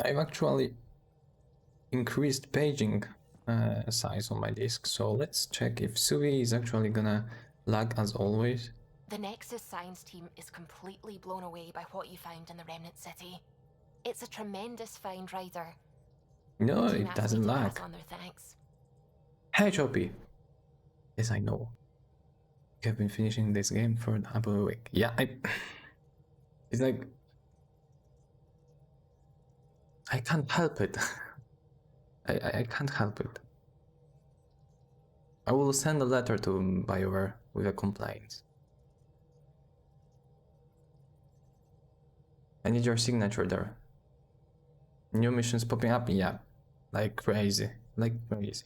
I've actually increased paging size on my disk, so let's check if Sui is actually gonna lag as always. The Nexus science team is completely blown away by what you found in the Remnant City. It's a tremendous find, Ryder. No, The team it asked me doesn't to lag. pass on their thanks. Hey Choppy! Yes, I know. You have been finishing this game for about a week. Yeah, it's like... I can't help it. I can't help it. I will send a letter to BioWare with a complaint. I need your signature there. New missions popping up? Yeah. Like crazy. Like crazy.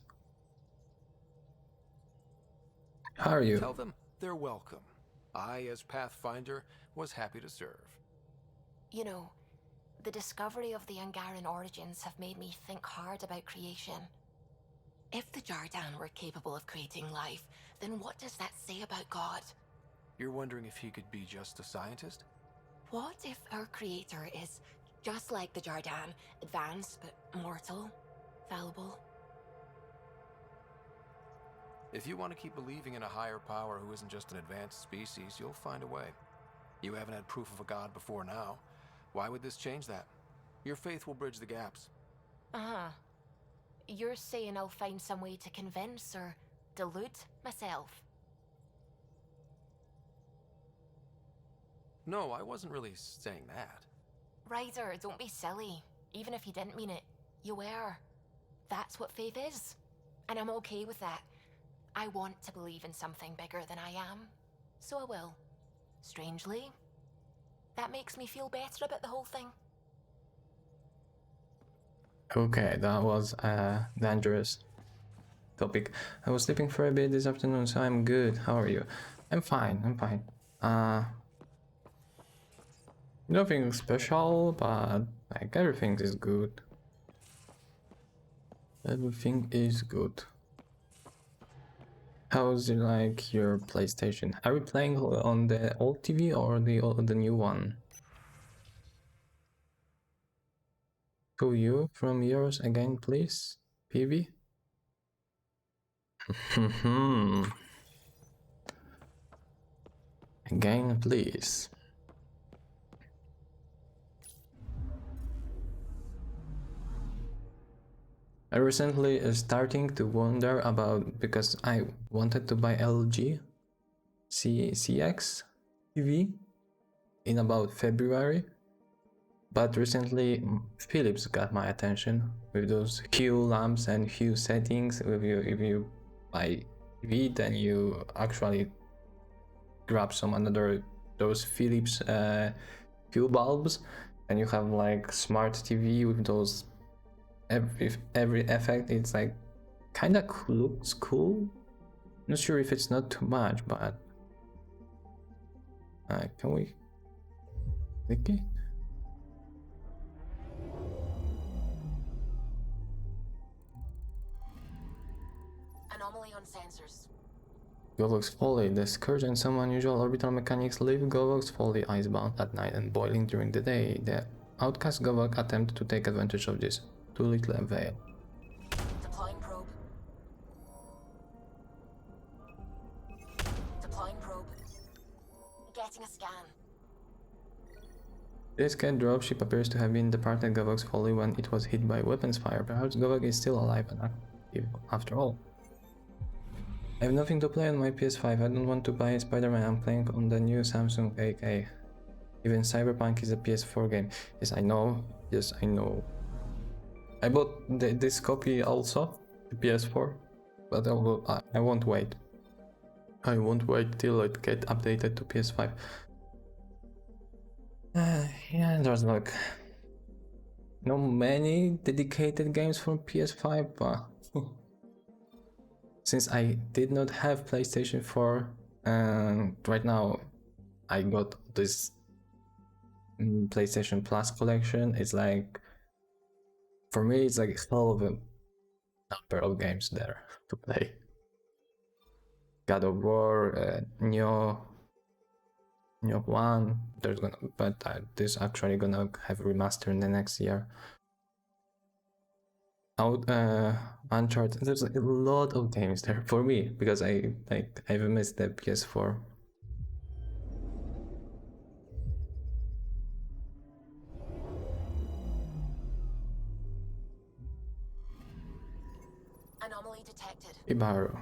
How are you? Tell them they're welcome. I, as Pathfinder, was happy to serve. You know, the discovery of the Angaran origins have made me think hard about creation. If the Jardan were capable of creating life, then what does that say about God? You're wondering if he could be just a scientist? What if our creator is just like the Jardan, advanced but mortal, fallible? If you want to keep believing in a higher power who isn't just an advanced species, you'll find a way. You haven't had proof of a god before now. Why would this change that? Your faith will bridge the gaps. Uh-huh. You're saying I'll find some way to convince or delude myself? No, I wasn't really saying that. Ryder, don't be silly. Even if you didn't mean it, you were. That's what faith is. And I'm okay with that. I want to believe in something bigger than I am. So I will. Strangely, that makes me feel better about the whole thing. Okay, that was a dangerous topic. I was sleeping for a bit this afternoon, so I'm good. How are you? I'm fine, I'm fine. Nothing special, but like everything is good. Everything is good. How's like your PlayStation? Are you playing on the old TV or the new one? To you from yours again, please, PV. Again, please. I recently starting to wonder about, because I wanted to buy LG CX TV in about February, but recently Philips got my attention with those hue lamps and hue settings. If you buy TV, then you actually grab some another those Philips hue bulbs, and you have like smart TV with those every effect. It's like kind of looks cool. Not sure if it's not too much, but can we click it? Anomaly on sensors. Govox Folly. The Scourge and some unusual orbital mechanics leave Govox Folly icebound at night and boiling during the day. The outcast Govok attempt to take advantage of this. To little avail. Deploying probe. Deploying probe. Getting a scan. This cat dropship appears to have been departed Govok's Folly when it was hit by weapons fire. Perhaps Govok is still alive and active after all. I have nothing to play on my PS5. I don't want to buy Spider-Man. I'm playing on the new Samsung 8K. Even Cyberpunk is a PS4 game. Yes, I know. Yes, I know. I bought this copy also, the PS4, but I won't wait. I won't wait till it gets updated to PS5. Yeah, there's like not many dedicated games for PS5, but since I did not have PlayStation 4, and right now I got this PlayStation Plus collection, it's like, for me, it's like a hell of a number of games there to play. God of War, Neo 1, there's gonna, but this actually gonna have remastered in the next year. out Uncharted. There's a lot of games there for me because I've missed the PS4. Anomaly detected. Hibaro.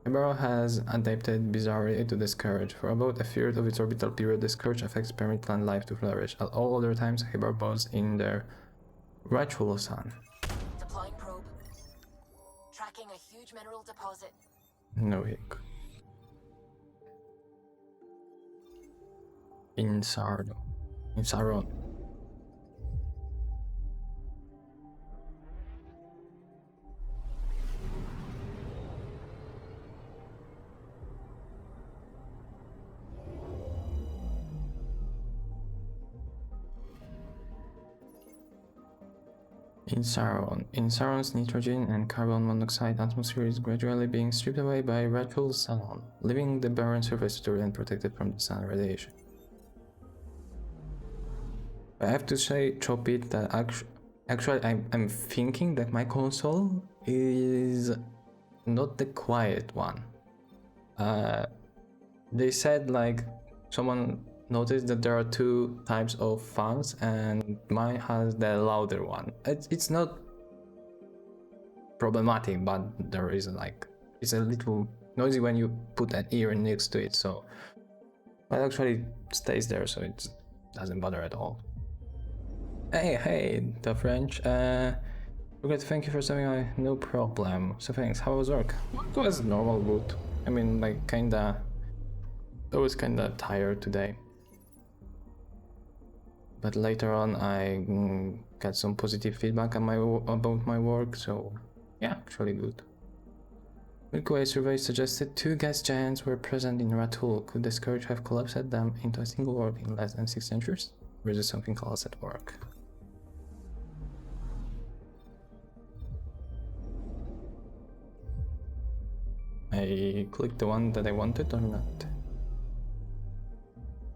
Hibaro has adapted bizarrely to the scourge. For about a third of its orbital period, the scourge affects permit plant life to flourish. At all other times, Hibaro bows in their rightful sun. Deploying probe. Tracking a huge mineral deposit. No hick. In Saron. In Saron's nitrogen and carbon monoxide atmosphere is gradually being stripped away by rightful sun, leaving the barren surface to remain protected from the sun radiation. I have to say, Chopit, that actually I'm thinking that my console is not the quiet one. They said like someone noticed that there are two types of fans and mine has the louder one. It's not problematic, but there is like it's a little noisy when you put an ear next to it, so it actually stays there, so it doesn't bother at all. Hey, the French. Okay, thank you for stopping. No problem. So thanks. How was work? It was normal, good. I mean, like I was kinda tired today. But later on, I got some positive feedback about my work, so yeah, actually good. Milky Way survey suggested 2 gas giants were present in Ratul. Could the scourge have collapsed them into a single world in less than 6 centuries? Or is it something else at work? I clicked the one that I wanted or not?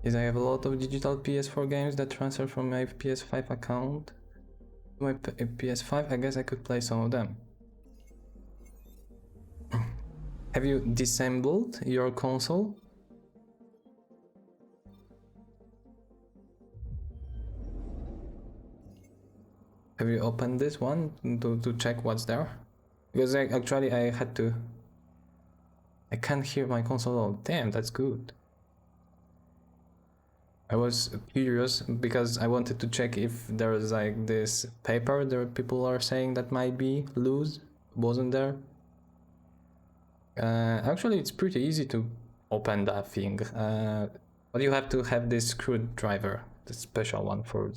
Yes, I have a lot of digital PS4 games that transfer from my PS5 account to my PS5. I guess I could play some of them. Have you disassembled your console? Have you opened this one to check what's there? Because actually I had to... I can't hear my console. Oh, damn, that's good. I was curious because I wanted to check if there was like this paper that people are saying that might be loose. Wasn't there? Actually, it's pretty easy to open that thing. But you have to have this screwdriver, the special one for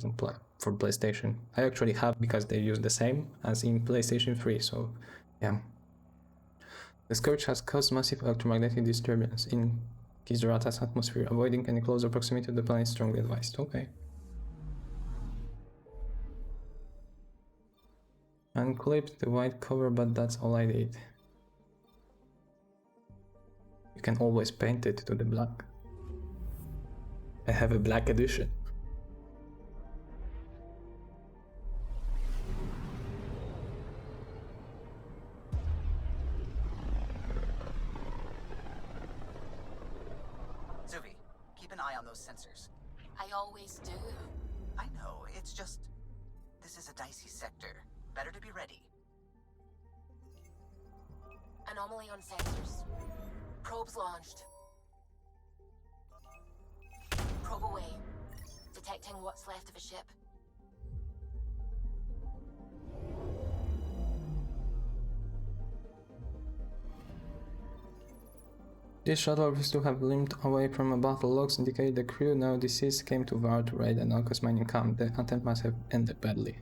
PlayStation. I actually have because they use the same as in PlayStation 3, so yeah. The scourge has caused massive electromagnetic disturbance in Kizurata's atmosphere. Avoiding any closer proximity to the planet is strongly advised. Okay. Unclipped the white cover, but that's all I did. You can always paint it to the black. I have a black edition. Zuvi, keep an eye on those sensors. I always do. I know, it's just... This is a dicey sector. Better to be ready. Anomaly on sensors. Probes launched. Probe away. Detecting what's left of a ship. This shuttle appears to have limped away from a battle. Logs indicate the crew, now deceased, came to Var to raid an Alcos mining camp. The attempt must have ended badly.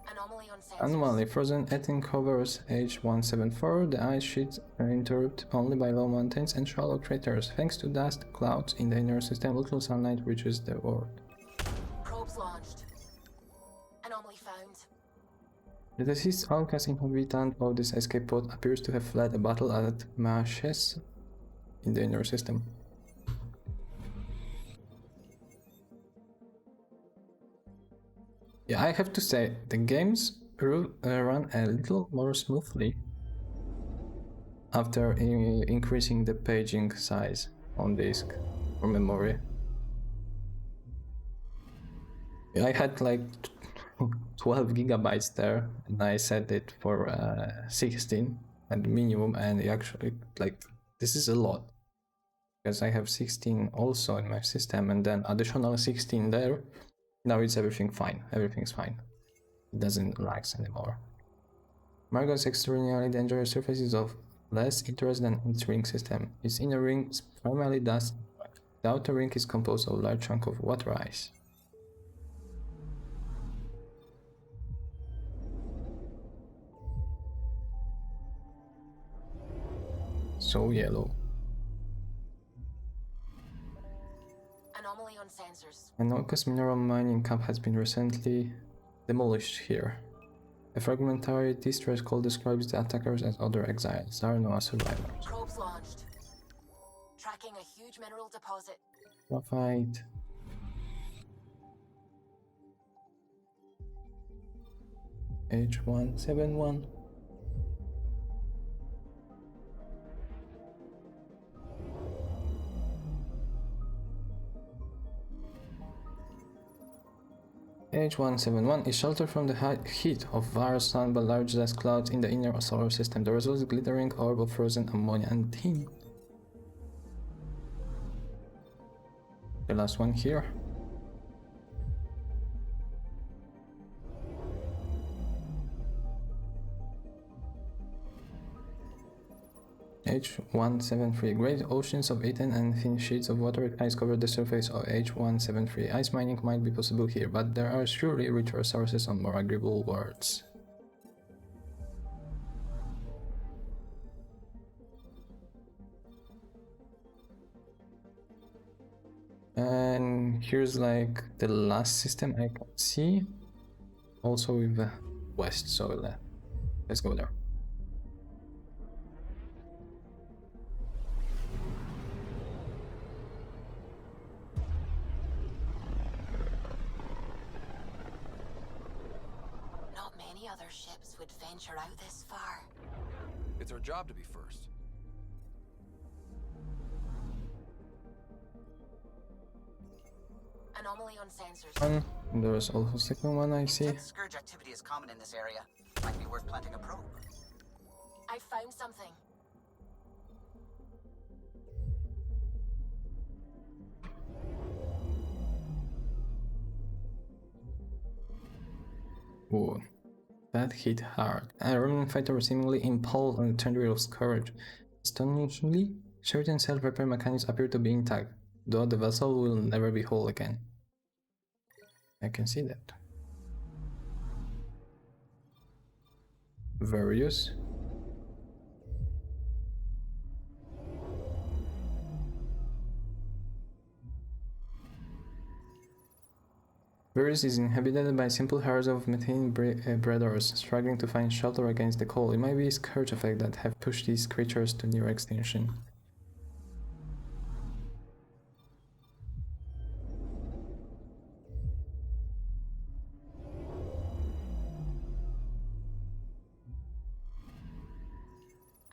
Anomaly on sensors. Anomaly. Frozen ethane covers H174. The ice sheets are interrupted only by low mountains and shallow craters. Thanks to dust clouds in the inner system, little sunlight reaches the world. Probes launched. Anomaly found. The deceased outcast inhabitant of this escape pod appears to have fled a battle at Maches in the inner system. Yeah, I have to say, the games run a little more smoothly after increasing the paging size on disk or memory. I had like 12 gigabytes there, and I set it for 16 at minimum, and it actually, like, this is a lot because I have 16 also in my system and then additional 16 there. Now it's everything fine. Everything's fine. It doesn't lag anymore. Margot's extraordinarily dangerous surface is of less interest than its ring system. Its inner ring is primarily dust. The outer ring is composed of a large chunk of water ice. So yellow. Anomaly on sensors. An Orcus mineral mining camp has been recently demolished here. A fragmentary distress call describes the attackers as other exiles. There are no survivors. Probes launched. Tracking a huge mineral deposit. Graphite. H171. H171 is sheltered from the heat of various sun by large dust clouds in the inner solar system. The result is a glittering orb of frozen ammonia and tin. The last one here. H173. Great oceans of Eden and thin sheets of water ice cover the surface of H173. Ice mining might be possible here, but there are surely richer sources on more agreeable worlds. And here's like the last system I can see. Also with the west, so let's go there. Not many other ships would venture out this far. It's our job to be first. Anomaly on sensors. There's also second one I see. Intense scourge activity is common in this area. Might be worth planting a probe. I found something. Ooh, that hit hard. A remnant fighter seemingly impaled on the tender of scourge. Astonishingly, certain self-repair mechanisms appear to be intact, though the vessel will never be whole again. I can see that. Various. Varus is inhabited by simple herds of methane breeders, struggling to find shelter against the cold. It might be a scourge effect that have pushed these creatures to near extinction.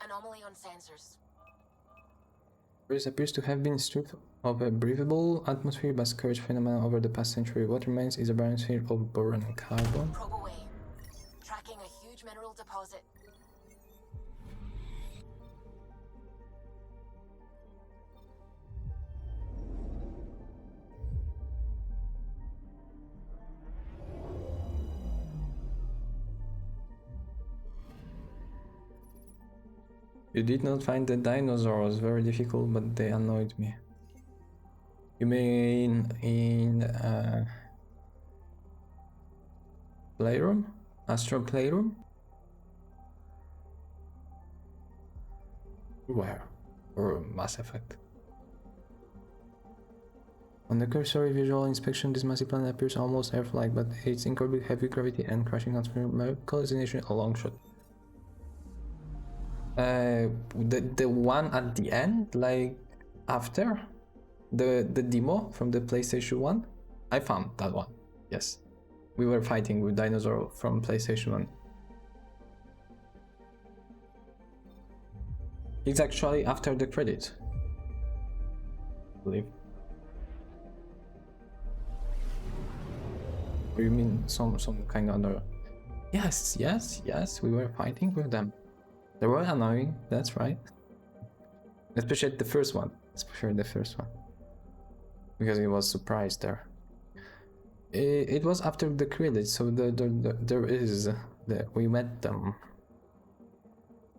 Anomaly on sensors. Varus appears to have been stripped of a breathable atmosphere by scourge phenomena over the past century. What remains is a barren sphere of boron and carbon. Probe away. Tracking a huge mineral deposit. You did not find the dinosaurs, very difficult, but they annoyed me. You mean in playroom? Astral playroom? Where? Or Mass Effect? On the cursory visual inspection, this massive planet appears almost Earth-like, but its incredibly heavy gravity and crashing atmosphere make collision a long shot. The one at the end, like after the demo from the PlayStation 1, I found that one. Yes, we were fighting with dinosaur from PlayStation 1. It's actually after the credit, I believe. Or you mean some kind of other? Yes, we were fighting with them. They were annoying, that's right. Especially the first one. Because he was surprised there. It was after the credits, so we met them.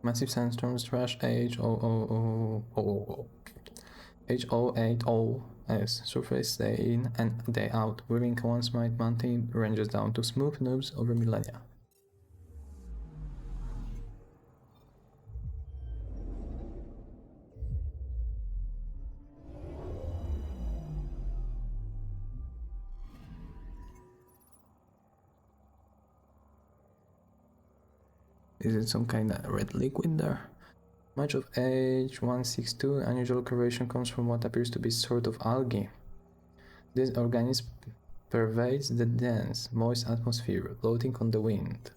Massive sandstorms, trash H080 as surface day in and day out, weaving once might mountain ranges down to smooth noobs over millennia. Is it some kind of red liquid there? Much of H162 unusual coloration comes from what appears to be sort of algae. This organism pervades the dense, moist atmosphere, floating on the wind.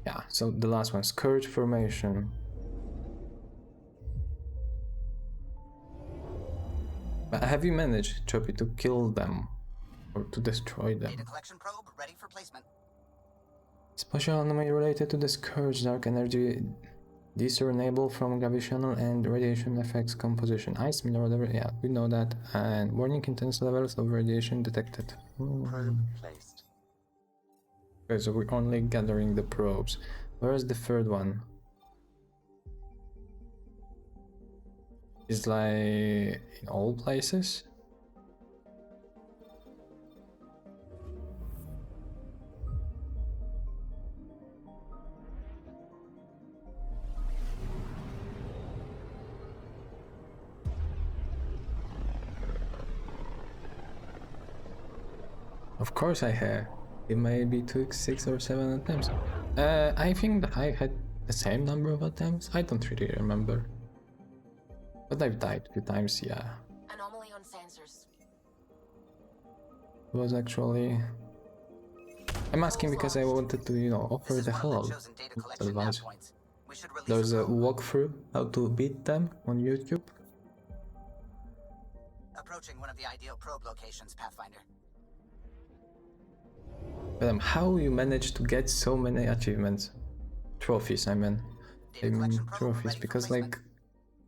Yeah, so the last one, Scourge Formation. But have you managed, Choppy, to kill them? Or to destroy them? Data collection probe ready for placement. Special anomaly related to the Scourge, dark energy discernible from gravitational and radiation effects composition. Ice, mineral level, yeah, we know that. And warning, intense levels of radiation detected. Probe placed. Okay, so we're only gathering the probes. Where is the third one? It's like in all places? Of course I have. It maybe took 6 or 7 attempts. I think that I had the same number of attempts. I don't really remember. But I've died a few times, yeah. Anomaly on sensors. It was actually... I'm asking because I wanted to, offer the help advice. There's a walkthrough how to beat them on YouTube. Approaching one of the ideal probe locations, Pathfinder. But how you managed to get so many achievements? Trophies, I mean. Trophies, because like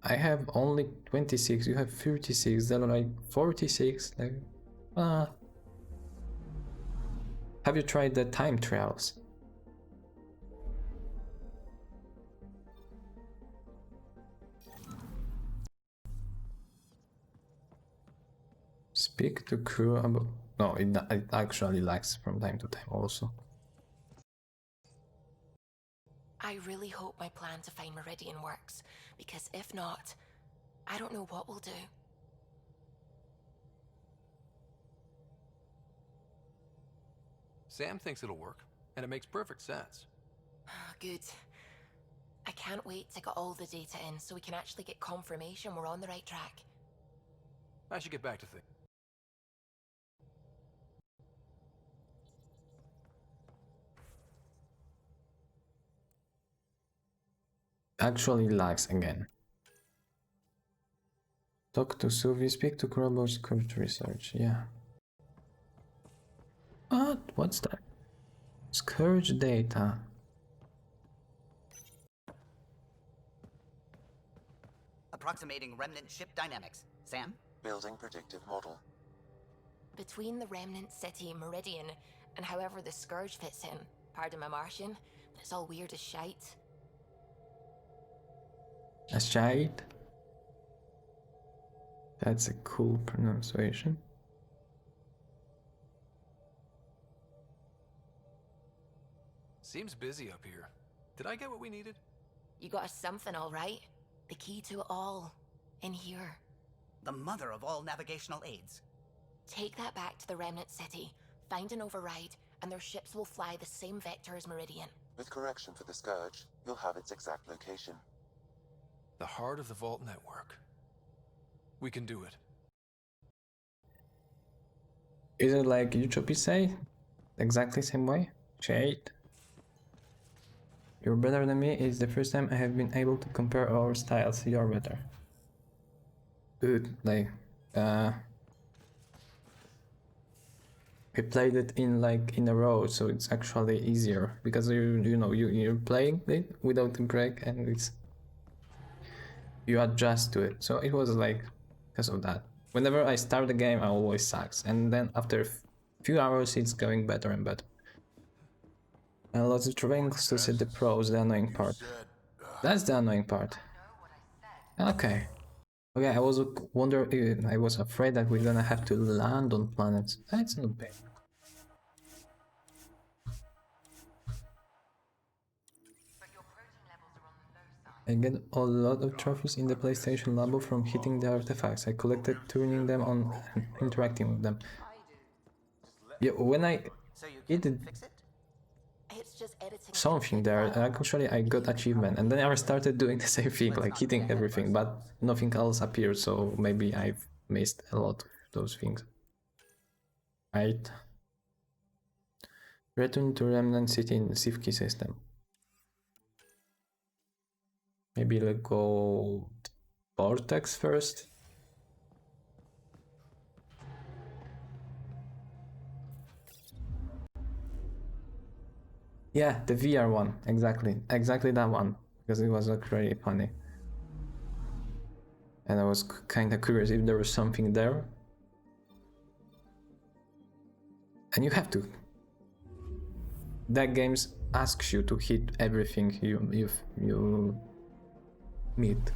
I have only 26, you have 36, there are like 46, like have you tried the time trials? Speak to crew about... No, it actually lags from time to time also. I really hope my plan to find Meridian works, because if not, I don't know what we'll do. Sam thinks it'll work, and it makes perfect sense. Good. I can't wait to get all the data in so we can actually get confirmation we're on the right track. I should get back to things. Actually lags again. Talk to Suvi, speak to Crowbar Scourge Research, yeah. What? What's that? Scourge data. Approximating remnant ship dynamics. Sam? Building predictive model. Between the remnant city, Meridian, and however the Scourge fits in, pardon my Martian, it's all weird as shite. A shite? That's a cool pronunciation. Seems busy up here. Did I get what we needed? You got us something, all right. The key to it all. In here. the mother of all navigational aids. Take that back to the Remnant City, find an override, and their ships will fly the same vector as Meridian. With correction for the Scourge, you'll have its exact location. The heart of the Vault network. We can do it. Is it like Uchopi say? Exactly same way? Shade. You're better than me. It's the first time I have been able to compare our styles. You're better. Good, like, we played it in a row, so it's actually easier because you're playing it without a break and you adjust to it. So it was like because of that. Whenever I start the game, I always sucks, and then after a few hours, it's going better and better. And lots of trainings to set the pros, the annoying part. That's the annoying part. Okay. Okay, I was I was afraid that we're gonna have to land on planets. That's not bad. I get a lot of trophies in the PlayStation Labo from hitting the artifacts. I collected, turning them on, and interacting with them. Yeah, when I So you hit can fix it? It's just editing something there, actually I got achievement, and then I started doing the same thing, like hitting everything, but nothing else appeared, so maybe I've missed a lot of those things. Right. Return to Remnant City in the Sivki system. Maybe let's go Vortex first. Yeah, the VR one, exactly that one, because it was really funny. And I was kind of curious if there was something there. And you have to. That game asks you to hit everything you meet,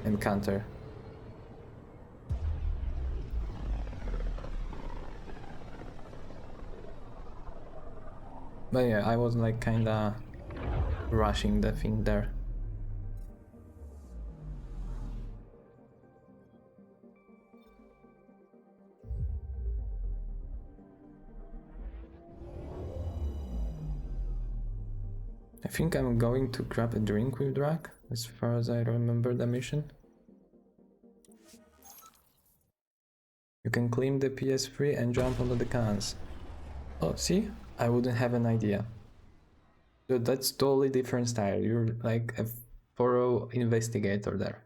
encounter. But yeah, I was like kinda rushing the thing there. I think I'm going to grab a drink with Drac, as far as I remember the mission. You can claim the PS3 and jump onto the cans. Oh, see? I wouldn't have an idea. Dude, that's totally different style. You're like a thorough investigator there.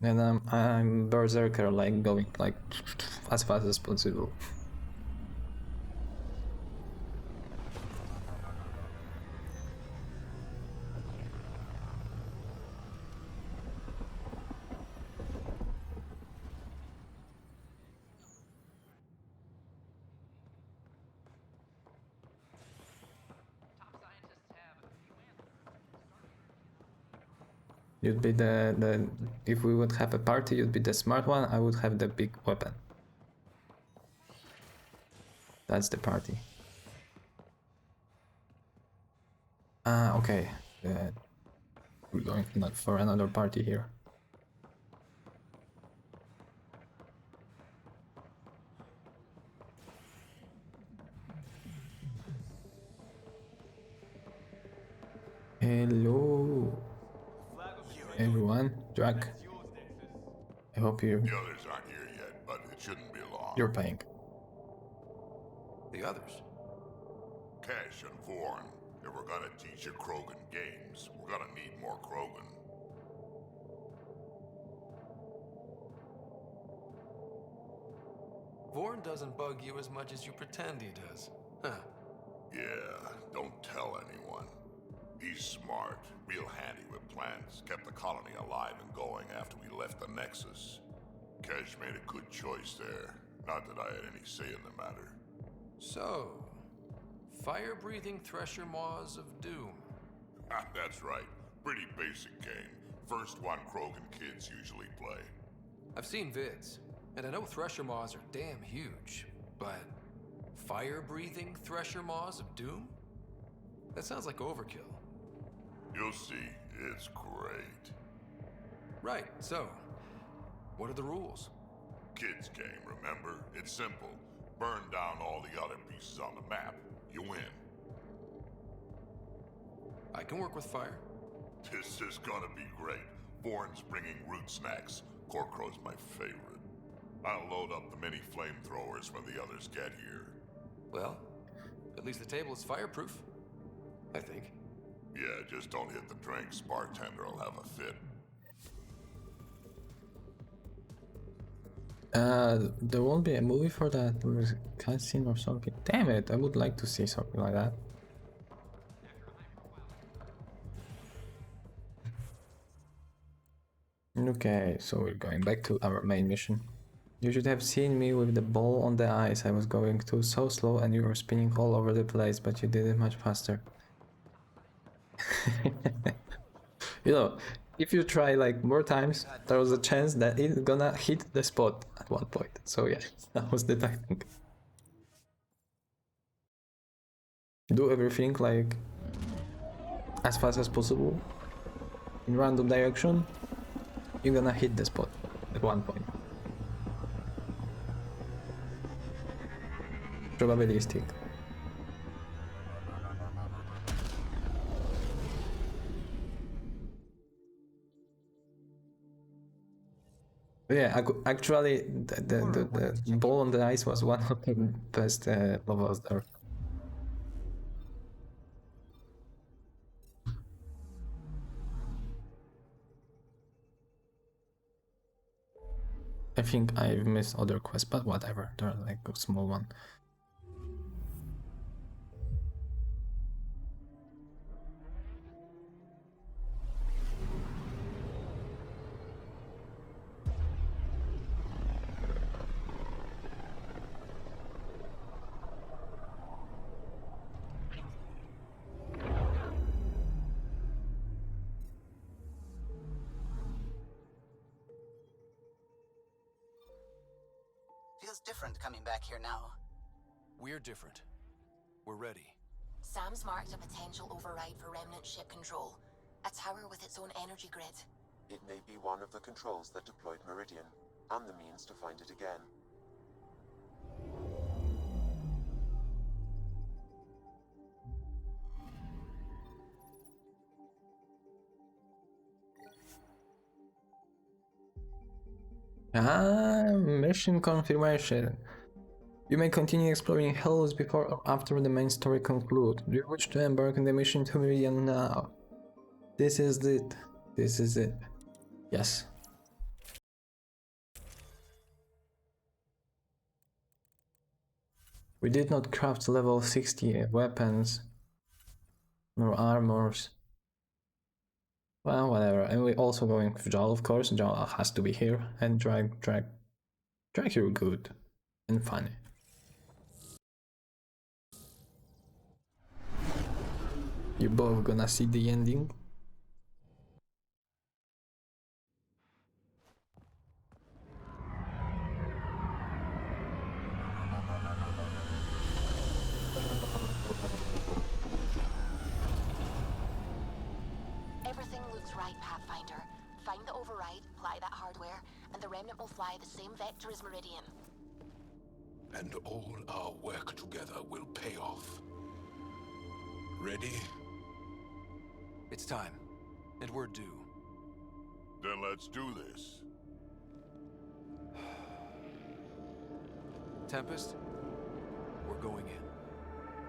And I'm berserker, like going like as fast as possible. You'd be the if we would have a party, you'd be the smart one. I would have the big weapon. That's the party. Ah, okay. We're going not for another party here. Hello, everyone. Jack. I hope The others aren't here yet, but it shouldn't be long. you're paying. The others? Cash and Vorn. If we're gonna teach you Krogan games, we're gonna need more Krogan. Vorn doesn't bug you as much as you pretend he does. Huh. Yeah, don't tell anyone. He's smart, real handy with plans, kept the colony alive and going after we left the Nexus. Cash made a good choice there. Not that I had any say in the matter. So, fire-breathing Thresher Maws of Doom. That's right. Pretty basic game. First one Krogan kids usually play. I've seen vids, and I know Thresher Maws are damn huge, but fire-breathing Thresher Maws of Doom? That sounds like overkill. You'll see, it's great. Right, so, what are the rules? Kids game, remember? It's simple. Burn down all the other pieces on the map. You win. I can work with fire. This is gonna be great. Vorn's bringing root snacks. Corcrow's my favorite. I'll load up the mini flamethrowers when the others get here. Well, at least the table is fireproof. I think. Yeah, just don't hit the drinks. Bartender will have a fit. There won't be a movie for that, or a cutscene or something. Damn it, I would like to see something like that. Okay, so we're going back to our main mission. You should have seen me with the ball on the ice. I was going so slow and you were spinning all over the place, but you did it much faster. You know, if you try like more times, there was a chance that it's gonna hit the spot at one point. So yeah, that was the tactic. Do everything like as fast as possible in random direction. You're gonna hit the spot at one point. Probabilistic. Yeah, actually, the ball on the ice was one of the best levels there. I think I've missed other quests, but whatever, they're like a small one. Feels different coming back here now. We're different. We're ready. Sam's marked a potential override for remnant ship control. A tower with its own energy grid. It may be one of the controls that deployed Meridian, and the means to find it again. Mission confirmation. You may continue exploring Hellos before or after the main story concludes. Do you wish to embark on the mission to Meridian now? This is it. This is it. Yes. We did not craft level 60 weapons nor armors. Well, whatever. And we're also going with Jal, of course. Jal has to be here. And drag you're good and funny. You both gonna see the ending. Everything looks right, Pathfinder. Find the override, apply that hardware, and the remnant will fly the same vector as Meridian. And all our work together will pay off. Ready? It's time. And we're due. Then let's do this. Tempest, we're going in.